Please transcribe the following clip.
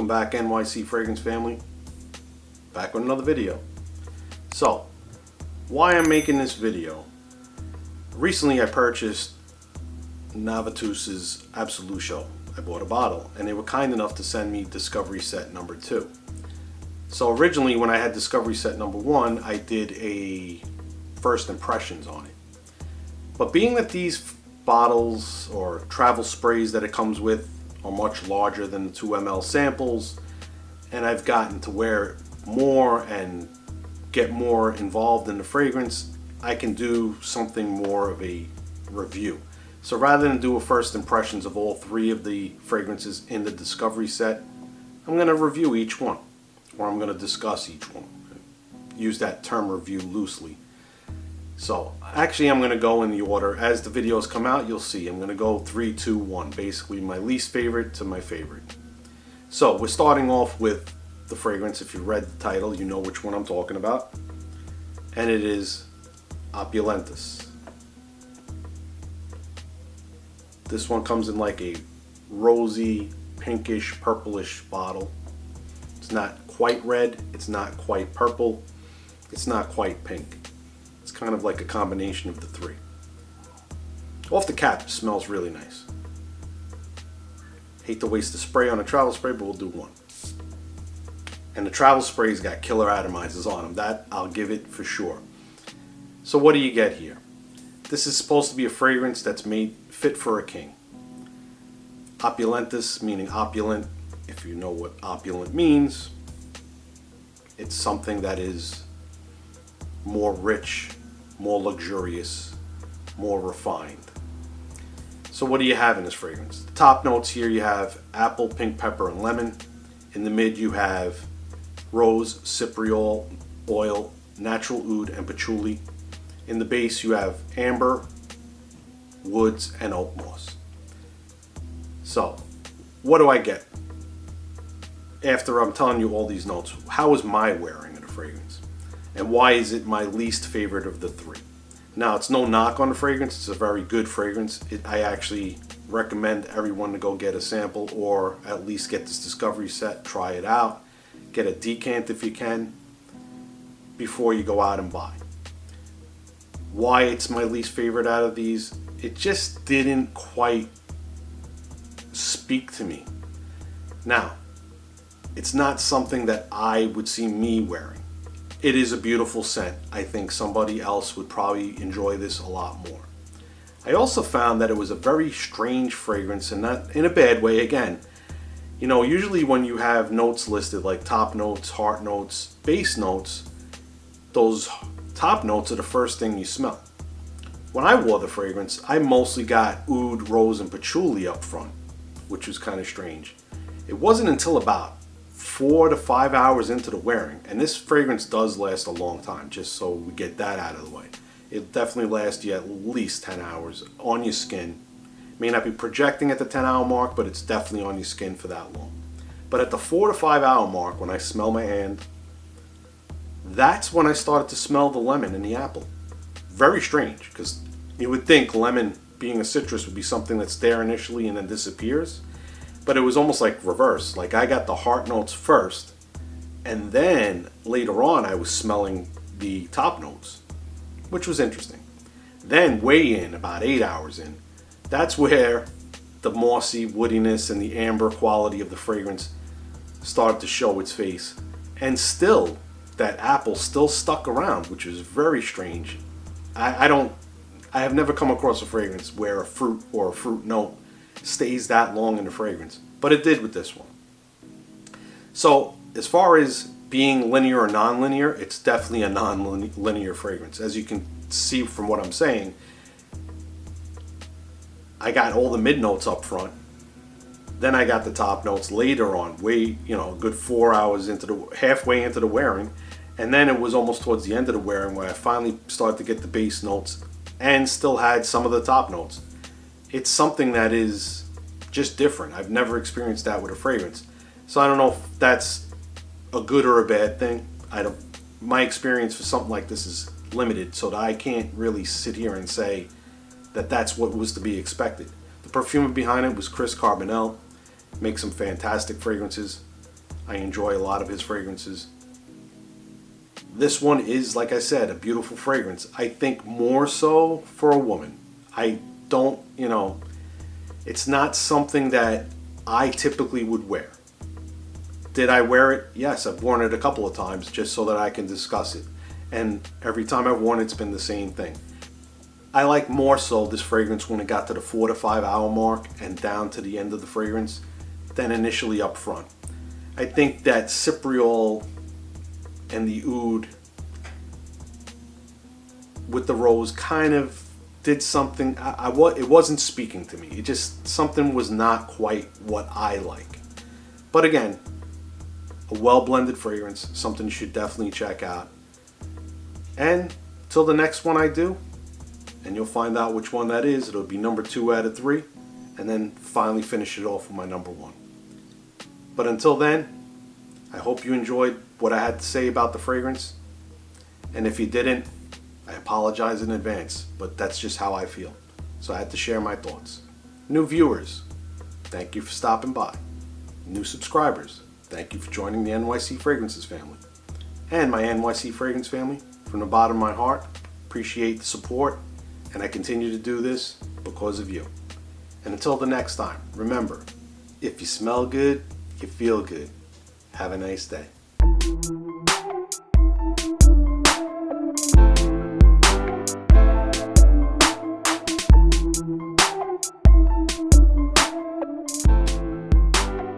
Welcome back, NYC Fragrance family. Back with another video. So, why I'm making this video. Recently I purchased Navitus's Absolution. I bought a bottle and they were kind enough to send me Discovery Set number 2. So originally when I had Discovery Set number 1, I did a first impressions on it. But being that these bottles or travel sprays that it comes with are much larger than the 2 ml samples, and I've gotten to wear it more and get more involved in the fragrance, I can do something more of a review. So rather than do a first impressions of all 3 of the fragrances in the Discovery Set, I'm going to review each one, or I'm going to discuss each one. Use that term review loosely. So actually I'm going to go in the order. As the videos come out, you'll see I'm going to go 3, 2, 1. Basically my least favorite to my favorite. So we're starting off with the fragrance. If you read the title, you know which one I'm talking about. And it is Opulentas. This one comes in like a rosy, pinkish, purplish bottle. It's not quite red, it's not quite purple, it's not quite pink. It's kind of like a combination of the 3. Off the cap, it smells really nice. Hate to waste the spray on a travel spray, but we'll do one. And the travel spray's got killer atomizers on them. That I'll give it for sure. So what do you get here? This is supposed to be a fragrance that's made fit for a king. Opulentas, meaning opulent. If you know what opulent means, it's something that is more rich, more luxurious, more refined. So what do you have in this fragrance? The top notes here, you have apple, pink pepper, and lemon. In the mid you have rose, cypriol, oil, natural oud, and patchouli. In the base you have amber, woods, and oak moss. So what do I get? After I'm telling you all these notes, how is my wearing of the fragrance? And why is it my least favorite of the 3? Now, it's no knock on the fragrance. It's a very good fragrance. I actually recommend everyone to go get a sample or at least get this Discovery Set, try it out. Get a decant if you can before you go out and buy. Why it's my least favorite out of these? It just didn't quite speak to me. Now, it's not something that I would see me wearing. It is a beautiful scent. I think somebody else would probably enjoy this a lot more. I also found that it was a very strange fragrance, and not in a bad way again. You know, usually when you have notes listed like top notes, heart notes, base notes, those top notes are the first thing you smell. When I wore the fragrance, I mostly got oud, rose, and patchouli up front, which was kind of strange. It wasn't until about 4 to 5 hours into the wearing, and this fragrance does last a long time, just so we get that out of the way. It definitely lasts you at least 10 hours on your skin. May not be projecting at the 10-hour mark, but it's definitely on your skin for that long. But at the 4 to 5 hour mark, when I smell my hand, that's when I started to smell the lemon and the apple. Very strange, because you would think lemon, being a citrus, would be something that's there initially and then disappears. But it was almost like reverse. Like I got the heart notes first, and then later on I was smelling the top notes, which was interesting. Then way in, about 8 hours in, that's where the mossy woodiness and the amber quality of the fragrance started to show its face. And still, that apple still stuck around, which was very strange. I have never come across a fragrance where a fruit or a fruit note stays that long in the fragrance, but it did with this one. So as far as being linear or non-linear, it's definitely a non-linear fragrance. As you can see from what I'm saying, I got all the mid notes up front, then I got the top notes later on, way, you know, a good 4 hours into the, halfway into the wearing, and then it was almost towards the end of the wearing where I finally started to get the base notes and still had some of the top notes. It's something that is just different. I've never experienced that with a fragrance. So I don't know if that's a good or a bad thing. My experience for something like this is limited, so that I can't really sit here and say that that's what was to be expected. The perfumer behind it was Chris Carbonell. Makes some fantastic fragrances. I enjoy a lot of his fragrances. This one is, like I said, a beautiful fragrance. I think more so for a woman. I don't, it's not something that I typically would wear. Did I wear it? Yes, I've worn it a couple of times just so that I can discuss it. And every time I've worn it, it's been the same thing. I like more so this fragrance when it got to the 4 to 5 hour mark and down to the end of the fragrance than initially up front. I think that Cypriol and the oud with the rose kind of did something. It wasn't speaking to me. It just, something was not quite what I like. But again, a well blended fragrance, something you should definitely check out. And till the next one I do, and you'll find out which one that is. It'll be number 2 out of 3, and then finally finish it off with my number 1. But until then, I hope you enjoyed what I had to say about the fragrance. And if you didn't, I apologize in advance, but that's just how I feel. So I had to share my thoughts. New viewers, thank you for stopping by. New subscribers, thank you for joining the NYC Fragrances family. And my NYC Fragrance family, from the bottom of my heart, appreciate the support, and I continue to do this because of you. And until the next time, remember, if you smell good, you feel good. Have a nice day.